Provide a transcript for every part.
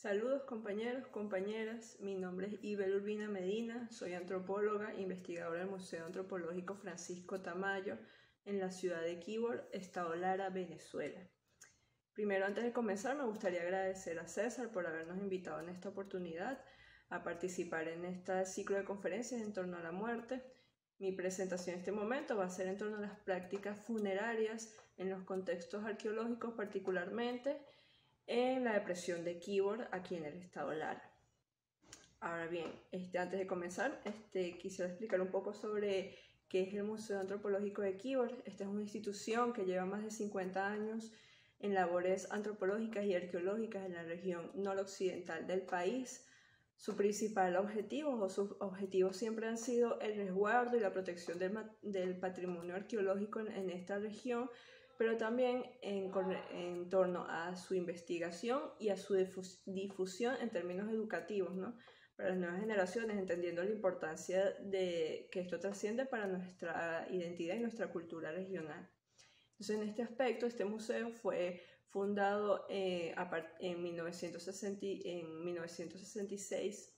Saludos compañeros, compañeras, mi nombre es Ibel Urbina Medina, soy antropóloga, investigadora del Museo Antropológico Francisco Tamayo en la ciudad de Quibor, Estado Lara, Venezuela. Primero, antes de comenzar, me gustaría agradecer a César por habernos invitado en esta oportunidad a participar en este ciclo de conferencias en torno a la muerte. Mi presentación en este momento va a ser en torno a las prácticas funerarias en los contextos arqueológicos, particularmente en la depresión de Quibor, aquí en el estado Lara. Ahora bien, antes de comenzar, quisiera explicar un poco sobre qué es el Museo Antropológico de Quibor. Esta es una institución que lleva más de 50 años en labores antropológicas y arqueológicas en la región noroccidental del país. Su principal objetivo o sus objetivos siempre han sido el resguardo y la protección del patrimonio arqueológico en esta región, pero también en torno a su investigación y a su difusión en términos educativos, ¿no? Para las nuevas generaciones, entendiendo la importancia de que esto trasciende para nuestra identidad y nuestra cultura regional. Entonces, en este aspecto, este museo fue fundado en 1966,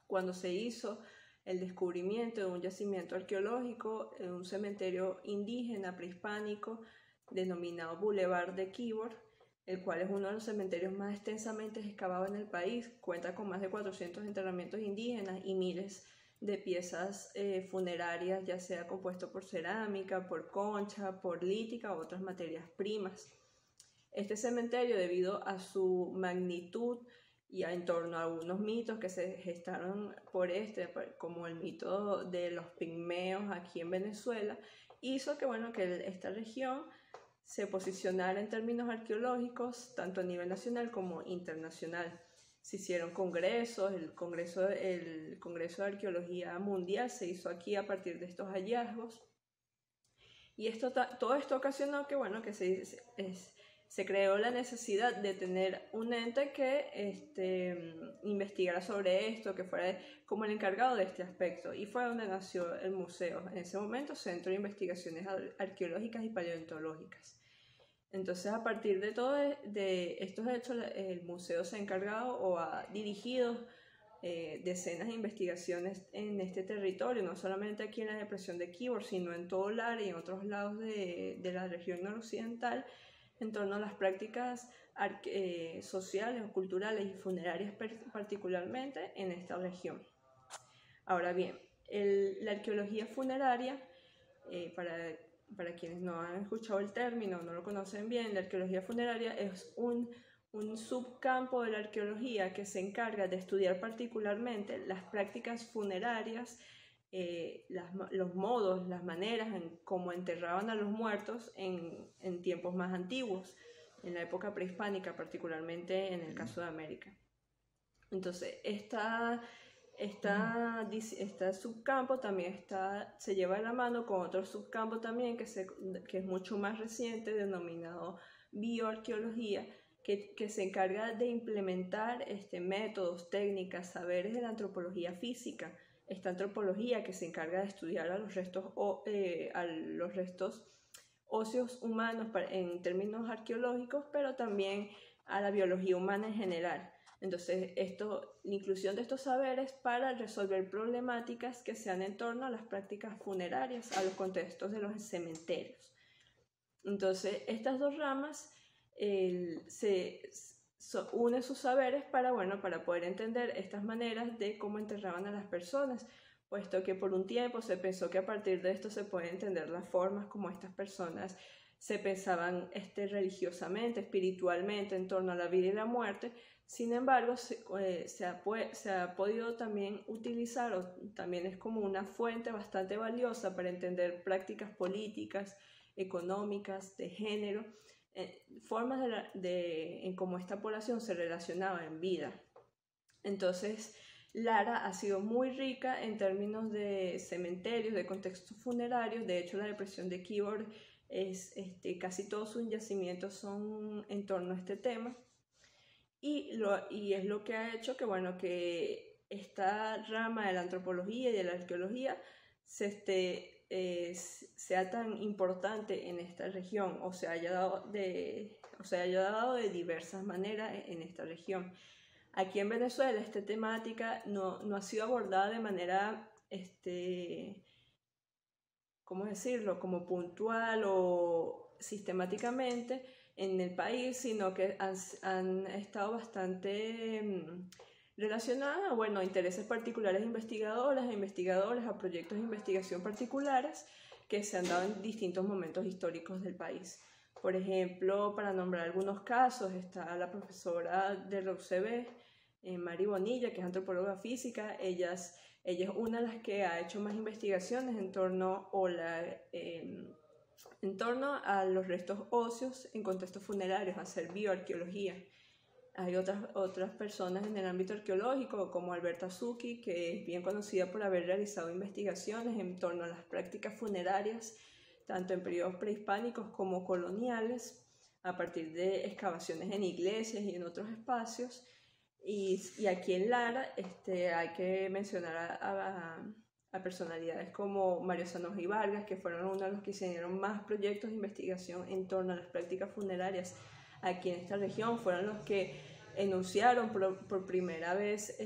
cuando se hizo el descubrimiento de un yacimiento arqueológico en un cementerio indígena prehispánico denominado Boulevard de Quibor, el cual es uno de los cementerios más extensamente excavados en el país. Cuenta con más de 400 enterramientos indígenas y miles de piezas funerarias, ya sea compuesto por cerámica, por concha, por lítica u otras materias primas. Este cementerio, debido a su magnitud y en torno a algunos mitos que se gestaron como el mito de los pigmeos aquí en Venezuela, hizo que esta región se posicionara en términos arqueológicos tanto a nivel nacional como internacional. Se hicieron congresos, el Congreso de Arqueología Mundial se hizo aquí a partir de estos hallazgos, y todo esto ocasionó que se creó la necesidad de tener un ente que investigara sobre esto, que fuera como el encargado de este aspecto, y fue donde nació el museo, en ese momento Centro de Investigaciones Arqueológicas y Paleontológicas. Entonces, a partir de estos hechos, el museo se ha encargado o ha dirigido decenas de investigaciones en este territorio, no solamente aquí en la depresión de Quibor, sino en todo Lara y en otros lados de la región noroccidental, en torno a las prácticas sociales, culturales y funerarias particularmente en esta región. Ahora bien, la arqueología funeraria, para quienes no han escuchado el término o no lo conocen bien, la arqueología funeraria es un subcampo de la arqueología que se encarga de estudiar particularmente las prácticas funerarias, los modos, las maneras en cómo enterraban a los muertos en tiempos más antiguos, en la época prehispánica, particularmente en el caso de América. Entonces, este subcampo también se lleva de la mano con otro subcampo también que es mucho más reciente, denominado bioarqueología, que se encarga de implementar métodos, técnicas, saberes de la antropología física. Esta antropología que se encarga de estudiar a los restos óseos humanos en términos arqueológicos, pero también a la biología humana en general. Entonces, la inclusión de estos saberes para resolver problemáticas que sean en torno a las prácticas funerarias, a los contextos de los cementerios. Entonces, estas dos ramas unen sus saberes para poder entender estas maneras de cómo enterraban a las personas, puesto que por un tiempo se pensó que a partir de esto se pueden entender las formas como estas personas se pensaban religiosamente, espiritualmente en torno a la vida y la muerte. Sin embargo, se ha podido también utilizar, o también es como una fuente bastante valiosa para entender prácticas políticas, económicas, de género, formas en cómo esta población se relacionaba en vida. Entonces, Lara ha sido muy rica en términos de cementerios, de contextos funerarios. De hecho, la depresión de Quibor casi todos sus yacimientos son en torno a este tema, y es lo que ha hecho que esta rama de la antropología y de la arqueología sea tan importante en esta región, o se haya dado de diversas maneras en esta región. Aquí en Venezuela esta temática no ha sido abordada de manera, ¿cómo decirlo?, como puntual o sistemáticamente en el país, sino que han estado bastante relacionadas, bueno, a intereses particulares de investigadoras e investigadores, a proyectos de investigación particulares que se han dado en distintos momentos históricos del país. Por ejemplo, para nombrar algunos casos, está la profesora de la UCB, Mari Bonilla, que es antropóloga física. Ella es una de las que ha hecho más investigaciones en torno a los restos óseos en contextos funerarios, hacer bioarqueología. Hay otras personas en el ámbito arqueológico, como Alberta Zucchi, que es bien conocida por haber realizado investigaciones en torno a las prácticas funerarias, tanto en periodos prehispánicos como coloniales, a partir de excavaciones en iglesias y en otros espacios. Y aquí en Lara hay que mencionar a personalidades como Mario Sanojy Vargas, que fueron uno de los que hicieron más proyectos de investigación en torno a las prácticas funerarias aquí en esta región. Fueron los que enunciaron por primera vez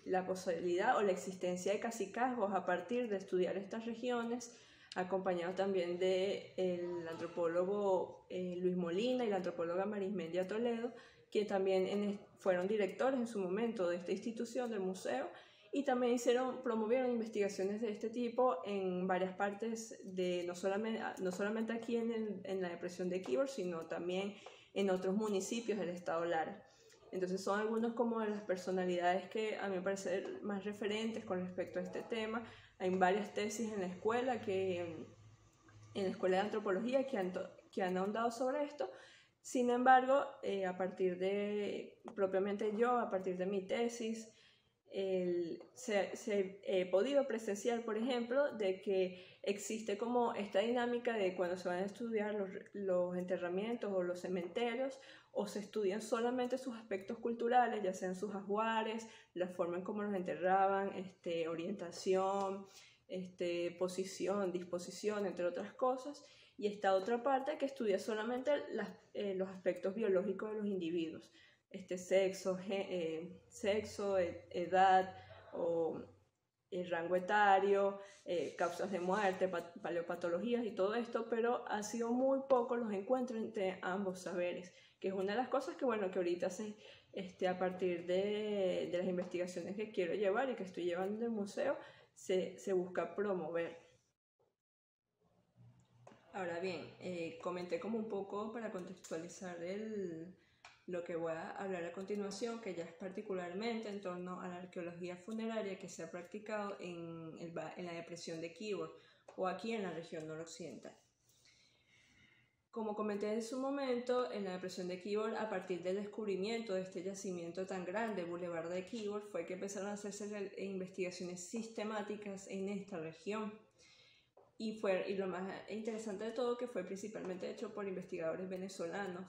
la posibilidad o la existencia de cacicazgos a partir de estudiar estas regiones, acompañado también del antropólogo Luis Molina y la antropóloga Marismendia Toledo, que también fueron directores en su momento de esta institución, del museo, y también promovieron investigaciones de este tipo en varias partes, no solamente aquí en la depresión de Quíbor, sino también en otros municipios del estado Lara. Entonces son algunos como de las personalidades que a mí me parecen más referentes con respecto a este tema. Hay varias tesis en la escuela, en la escuela de antropología, que han ahondado sobre esto. Sin embargo, a partir de mi tesis, he podido presenciar, por ejemplo, de que existe como esta dinámica de cuando se van a estudiar los enterramientos o los cementerios, o se estudian solamente sus aspectos culturales, ya sean sus ajuares, la forma en cómo los enterraban, orientación, posición, disposición, entre otras cosas, y esta otra parte que estudia solamente los aspectos biológicos de los individuos, sexo, edad o rango etario, causas de muerte, paleopatologías y todo esto, pero han sido muy pocos los encuentros entre ambos saberes, que es una de las cosas que ahorita a partir de las investigaciones que quiero llevar y que estoy llevando en el museo, se busca promover. Ahora bien, comenté como un poco para contextualizar lo que voy a hablar a continuación, que ya es particularmente en torno a la arqueología funeraria que se ha practicado en la depresión de Quíbor o aquí en la región noroccidental. Como comenté en su momento, en la depresión de Quíbor, a partir del descubrimiento de este yacimiento tan grande, Boulevard de Quíbor, fue que empezaron a hacerse investigaciones sistemáticas en esta región. Y lo más interesante de todo, que fue principalmente hecho por investigadores venezolanos,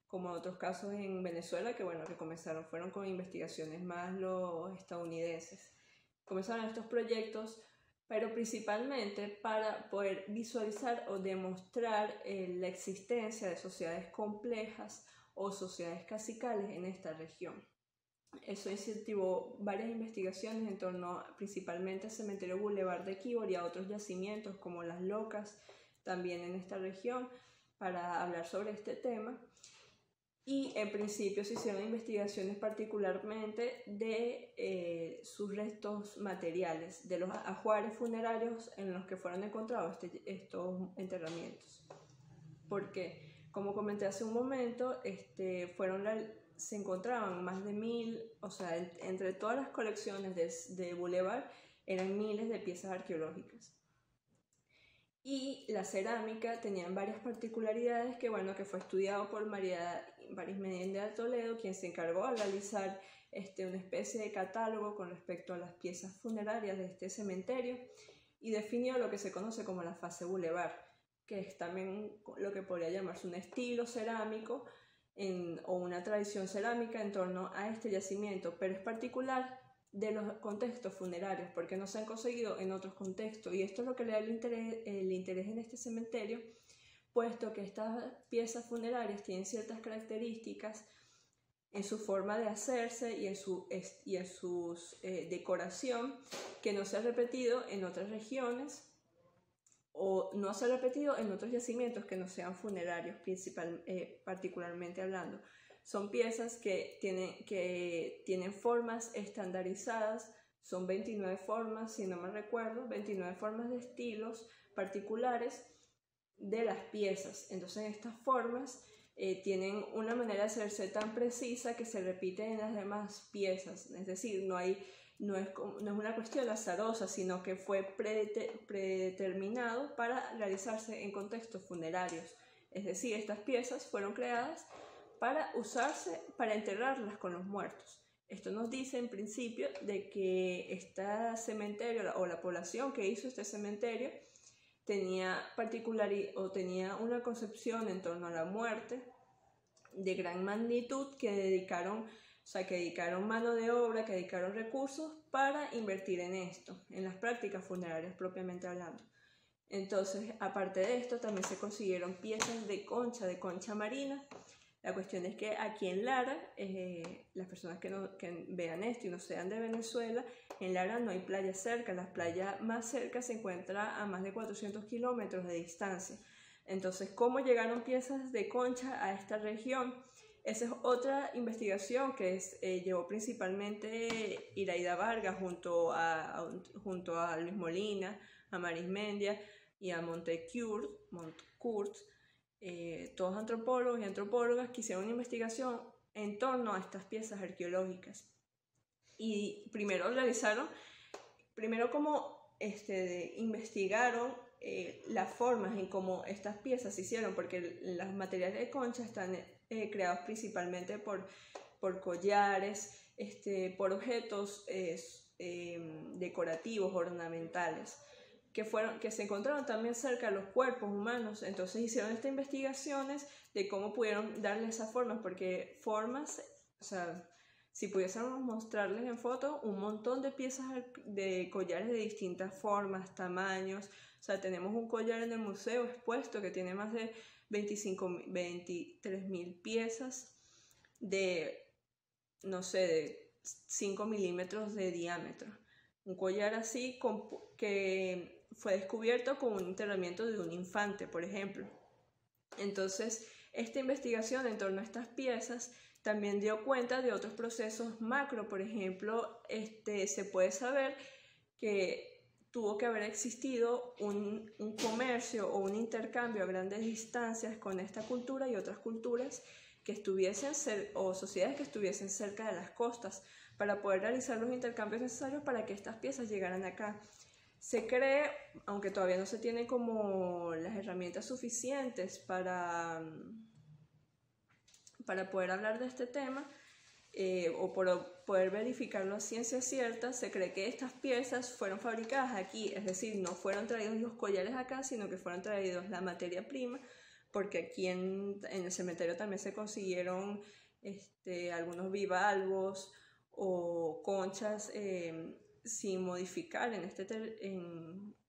como en otros casos en Venezuela, que fueron con investigaciones más los estadounidenses. Comenzaron estos proyectos, pero principalmente para poder visualizar o demostrar la existencia de sociedades complejas o sociedades cacicales en esta región. Eso incentivó varias investigaciones en torno principalmente al cementerio Boulevard de Quíbor y a otros yacimientos como Las Locas, también en esta región, para hablar sobre este tema. Y en principio se hicieron investigaciones particularmente de sus restos materiales, de los ajuares funerarios en los que fueron encontrados estos enterramientos. Porque, como comenté hace un momento, se encontraban más de 1000, o sea, entre todas las colecciones de Boulevard eran miles de piezas arqueológicas. Y la cerámica tenía varias particularidades que fue estudiado por Marismendia Toledo, quien se encargó de realizar una especie de catálogo con respecto a las piezas funerarias de este cementerio y definió lo que se conoce como la fase Boulevard, que es también lo que podría llamarse un estilo cerámico o una tradición cerámica en torno a este yacimiento, pero es particular de los contextos funerarios porque no se han conseguido en otros contextos, y esto es lo que le da el interés en este cementerio, puesto que estas piezas funerarias tienen ciertas características en su forma de hacerse y en su decoración, que no se ha repetido en otras regiones o no se ha repetido en otros yacimientos que no sean funerarios, particularmente hablando. Son piezas que tienen formas estandarizadas, son 29 formas, si no me recuerdo, 29 formas de estilos particulares de las piezas. Entonces estas formas tienen una manera de hacerse tan precisa que se repite en las demás piezas, es decir, no es una cuestión azarosa, sino que fue predeterminado para realizarse en contextos funerarios. Es decir, estas piezas fueron creadas para usarse, para enterrarlas con los muertos. Esto nos dice en principio de que este cementerio o la población que hizo este cementerio tenía una concepción en torno a la muerte de gran magnitud, que dedicaron mano de obra, que dedicaron recursos para invertir en esto, en las prácticas funerarias propiamente hablando. Entonces, aparte de esto, también se consiguieron piezas de concha marina. La cuestión es que aquí en Lara, las personas que vean esto y no sean de Venezuela, en Lara no hay playa cerca. La playa más cerca se encuentra a más de 400 kilómetros de distancia. Entonces, ¿cómo llegaron piezas de concha a esta región? Esa es otra investigación que llevó principalmente Iraida Vargas junto a Luis Molina, a Marismendia y a Montecurt, todos antropólogos y antropólogas que hicieron una investigación en torno a estas piezas arqueológicas. Y primero investigaron las formas en cómo estas piezas se hicieron, porque los materiales de concha están creados principalmente por collares, por objetos decorativos, ornamentales, que se encontraron también cerca de los cuerpos humanos. Entonces hicieron estas investigaciones de cómo pudieron darle esas formas, porque formas, o sea, si pudiésemos mostrarles en foto un montón de piezas de collares de distintas formas, tamaños. O sea, tenemos un collar en el museo expuesto que tiene más de 23.000 piezas de, no sé, de 5 milímetros de diámetro. Un collar así que fue descubierto con un enterramiento de un infante, por ejemplo. Entonces, esta investigación en torno a estas piezas también dio cuenta de otros procesos macro. Por ejemplo, se puede saber que tuvo que haber existido un comercio o un intercambio a grandes distancias con esta cultura y otras culturas que o sociedades que estuviesen cerca de las costas, para poder realizar los intercambios necesarios para que estas piezas llegaran acá. Se cree, aunque todavía no se tienen como las herramientas suficientes para poder hablar de este tema, o por poder verificarlo a ciencia cierta, se cree que estas piezas fueron fabricadas aquí, es decir, no fueron traídos los collares acá, sino que fueron traídos la materia prima, porque aquí en el cementerio también se consiguieron algunos bivalvos o conchas sin modificar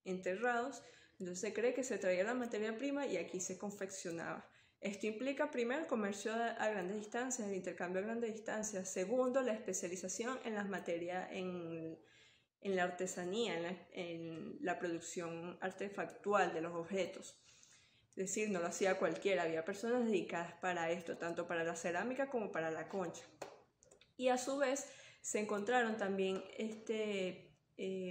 enterrados. Entonces se cree que se traía la materia prima y aquí se confeccionaba. Esto implica, primero, el comercio a grandes distancias, el intercambio a grandes distancias. Segundo, la especialización en las materias, en la artesanía, en la producción artefactual de los objetos. Es decir, no lo hacía cualquiera, había personas dedicadas para esto, tanto para la cerámica como para la concha. Y a su vez se encontraron también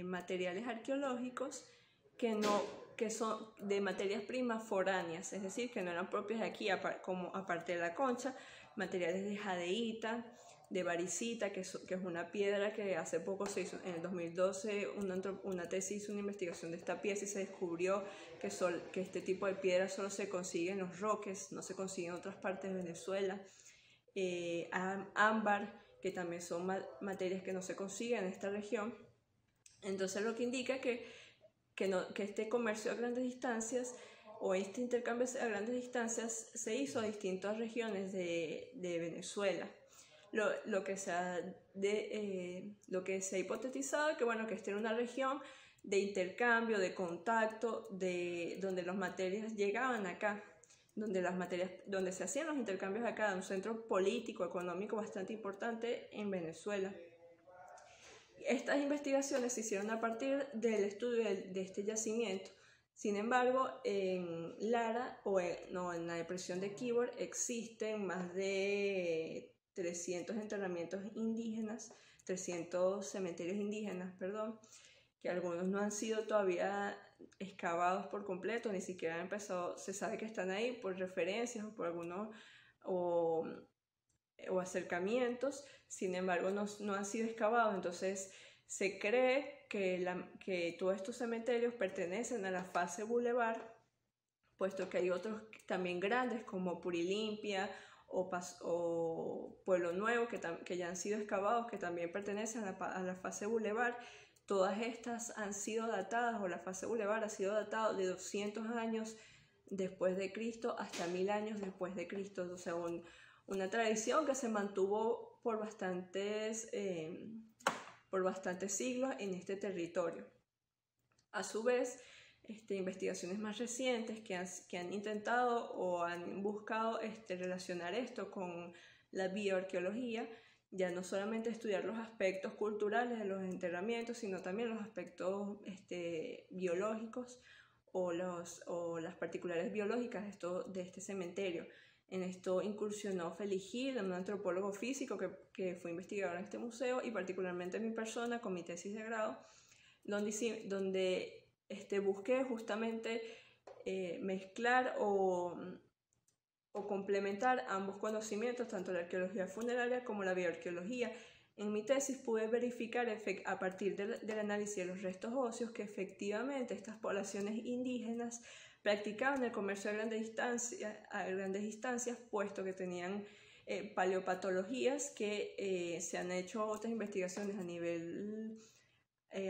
materiales arqueológicos que son de materias primas foráneas, es decir, que no eran propias de aquí, como aparte de la concha, materiales de jadeíta, de varicita, que es una piedra que hace poco se hizo, en el 2012 una tesis hizo una investigación de esta pieza y se descubrió que este tipo de piedra solo se consigue en los Roques, no se consigue en otras partes de Venezuela. Ámbar, que también son materias que no se consiguen en esta región. Entonces lo que indica que este comercio a grandes distancias o este intercambio a grandes distancias se hizo a distintas regiones de Venezuela. Lo que se ha hipotetizado que esta era una región de intercambio, de contacto, donde las materias llegaban acá. donde se hacían los intercambios acá, un centro político, económico bastante importante en Venezuela. Estas investigaciones se hicieron a partir del estudio de este yacimiento. Sin embargo, en Lara, en la depresión de Quíbor, existen más de 300 enterramientos indígenas, 300 cementerios indígenas, perdón, que algunos no han sido todavía excavados por completo, ni siquiera han empezado, se sabe que están ahí por referencias o por algunos o acercamientos, sin embargo no han sido excavados. Entonces se cree que todos estos cementerios pertenecen a la fase Boulevard, puesto que hay otros también grandes como Purilimpia o Pueblo Nuevo que ya han sido excavados, que también pertenecen a la fase Boulevard. Todas estas han sido datadas, o la fase Boulevard ha sido datada de 200 años después de Cristo hasta 1000 años después de Cristo. O sea, una tradición que se mantuvo por bastantes siglos en este territorio. A su vez, investigaciones más recientes que han intentado o han buscado relacionar esto con la bioarqueología, ya no solamente estudiar los aspectos culturales de los enterramientos, sino también los aspectos biológicos o las particulares biológicas de este cementerio. En esto incursionó Félix Gil, un antropólogo físico que fue investigador en este museo, y particularmente mi persona con mi tesis de grado, donde busqué justamente mezclar o complementar ambos conocimientos, tanto la arqueología funeraria como la bioarqueología. En mi tesis pude verificar a partir del análisis de los restos óseos que efectivamente estas poblaciones indígenas practicaban el comercio a grandes distancias, puesto que tenían paleopatologías que se han hecho otras investigaciones a nivel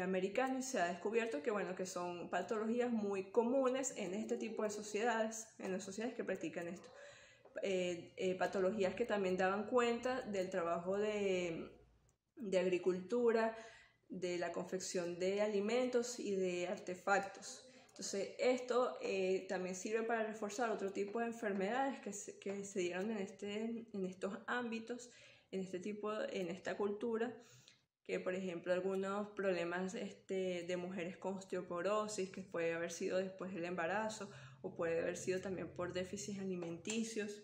americano, y se ha descubierto que son patologías muy comunes en este tipo de sociedades, en las sociedades que practican esto. Patologías que también daban cuenta del trabajo de agricultura, de la confección de alimentos y de artefactos. Entonces esto también sirve para reforzar otro tipo de enfermedades que se dieron en estos ámbitos, en esta cultura, que por ejemplo algunos problemas de mujeres con osteoporosis, que puede haber sido después del embarazo, o puede haber sido también por déficits alimenticios,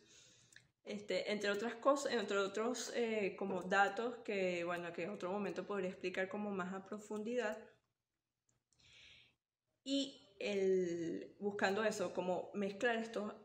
entre otras cosas, entre otros como datos que en otro momento podría explicar como más a profundidad. Y buscando eso, como mezclar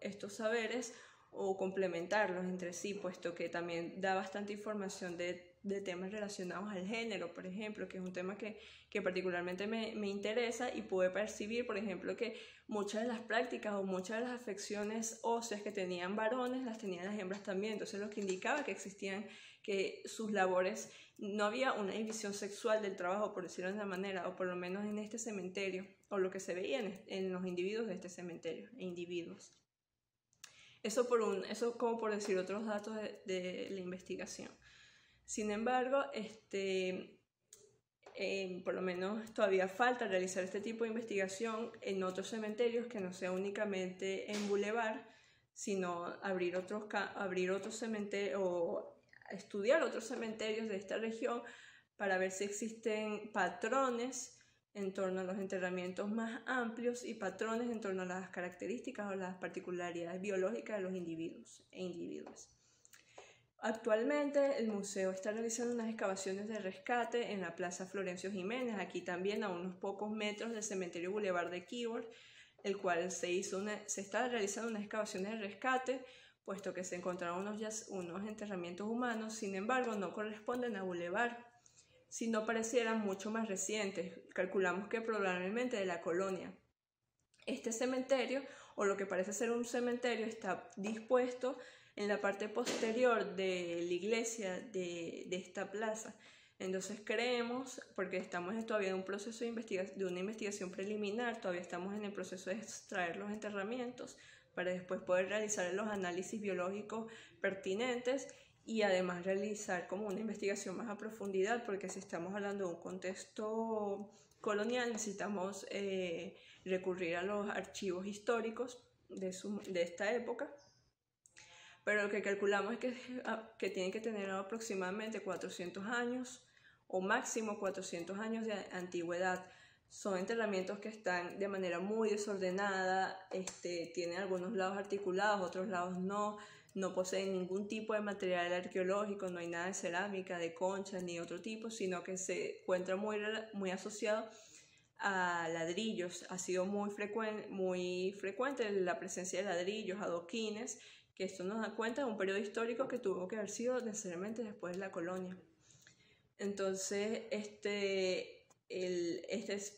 estos saberes o complementarlos entre sí, puesto que también da bastante información de temas relacionados al género, por ejemplo, que es un tema que particularmente me interesa, y pude percibir, por ejemplo, que muchas de las prácticas o muchas de las afecciones óseas que tenían varones las tenían las hembras también. Entonces lo que indicaba que sus labores, no había una división sexual del trabajo, por decirlo de una manera, o por lo menos en este cementerio, o lo que se veía en los individuos de este cementerio, Eso como por decir otros datos de la investigación. Sin embargo, por lo menos todavía falta realizar este tipo de investigación en otros cementerios, que no sea únicamente en Boulevard, sino abrir otros cementerios o estudiar otros cementerios de esta región para ver si existen patrones en torno a los enterramientos más amplios y patrones en torno a las características o las particularidades biológicas de los individuos e individuas. Actualmente el museo está realizando unas excavaciones de rescate en la Plaza Florencio Jiménez, aquí también a unos pocos metros del cementerio Boulevard de Quíbor, el cual se está realizando unas excavaciones de rescate, puesto que se encontraron unos enterramientos humanos. Sin embargo, no corresponden a Boulevard, sino parecieran mucho más recientes. Calculamos que probablemente de la colonia. Este cementerio, o lo que parece ser un cementerio, está dispuesto en la parte posterior de la iglesia de esta plaza. Entonces creemos, porque estamos todavía en un proceso de una investigación preliminar, todavía estamos en el proceso de extraer los enterramientos para después poder realizar los análisis biológicos pertinentes, y además realizar como una investigación más a profundidad, porque si estamos hablando de un contexto colonial necesitamos recurrir a los archivos históricos de esta época, pero lo que calculamos es que tienen que tener aproximadamente 400 años o máximo 400 años de antigüedad. Son enterramientos que están de manera muy desordenada, tienen algunos lados articulados, otros lados no poseen ningún tipo de material arqueológico, no hay nada de cerámica, de concha ni otro tipo, sino que se encuentra muy asociado a ladrillos. Ha sido muy frecuente la presencia de ladrillos, adoquines, que esto nos da cuenta de un periodo histórico que tuvo que haber sido necesariamente después de la colonia. Entonces, este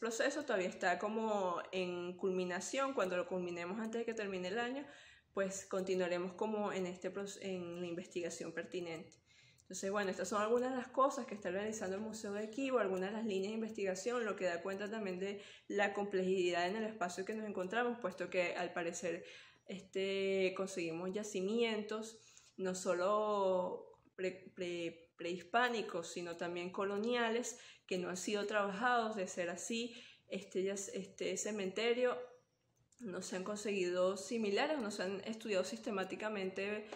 proceso todavía está como en culminación. Cuando lo culminemos antes de que termine el año, pues continuaremos como en la investigación pertinente. Entonces, bueno, estas son algunas de las cosas que está realizando el Museo de Quíbor, algunas de las líneas de investigación, lo que da cuenta también de la complejidad en el espacio que nos encontramos, puesto que al parecer conseguimos yacimientos, no solo prehispánicos, sino también coloniales, que no han sido trabajados. De ser así, este cementerio no se han conseguido similares, no se han estudiado sistemáticamente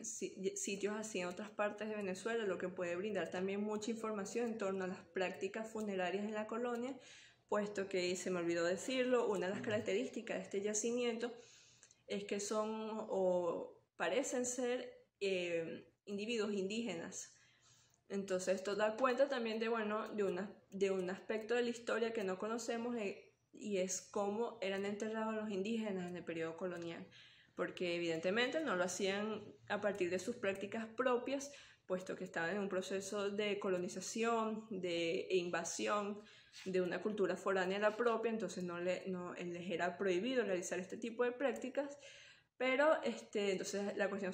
sitios así en otras partes de Venezuela, lo que puede brindar también mucha información en torno a las prácticas funerarias en la colonia, puesto que, se me olvidó decirlo, una de las características de este yacimiento es que son o parecen ser individuos indígenas. Entonces esto da cuenta también de un aspecto de la historia que no conocemos, y es cómo eran enterrados los indígenas en el periodo colonial, porque evidentemente no lo hacían a partir de sus prácticas propias, puesto que estaban en un proceso de colonización, de invasión de una cultura foránea a la propia. Entonces les era prohibido realizar este tipo de prácticas, pero entonces la cuestión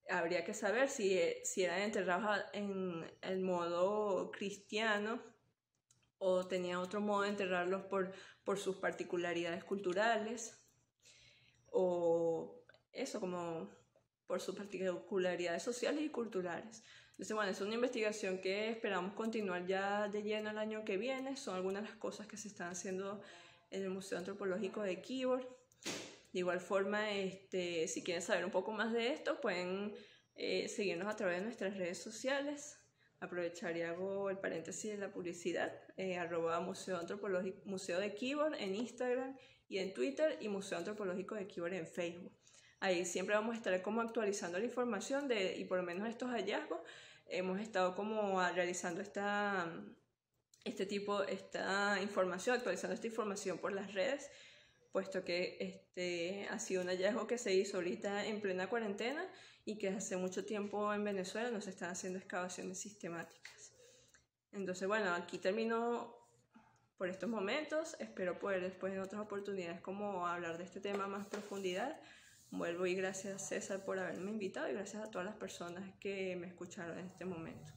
habría que saber si eran enterrados en el modo cristiano o tenía otro modo de enterrarlos por sus particularidades culturales, o eso, como por sus particularidades sociales y culturales. Entonces, bueno, es una investigación que esperamos continuar ya de lleno el año que viene. Son algunas de las cosas que se están haciendo en el Museo Antropológico de Quíbor. De igual forma, si quieren saber un poco más de esto, pueden seguirnos a través de nuestras redes sociales. Aprovechar y hago el paréntesis de la publicidad, @Museo de Quíbor en Instagram y en Twitter, y Museo Antropológico de Quíbor en Facebook. Ahí siempre vamos a estar como actualizando la información y por lo menos estos hallazgos. Hemos estado como realizando esta información, actualizando esta información por las redes, puesto que ha sido un hallazgo que se hizo ahorita en plena cuarentena y que hace mucho tiempo en Venezuela no se están haciendo excavaciones sistemáticas. Entonces, bueno, aquí termino por estos momentos. Espero poder después en otras oportunidades como hablar de este tema a más profundidad. Vuelvo y gracias, César, por haberme invitado, y gracias a todas las personas que me escucharon en este momento.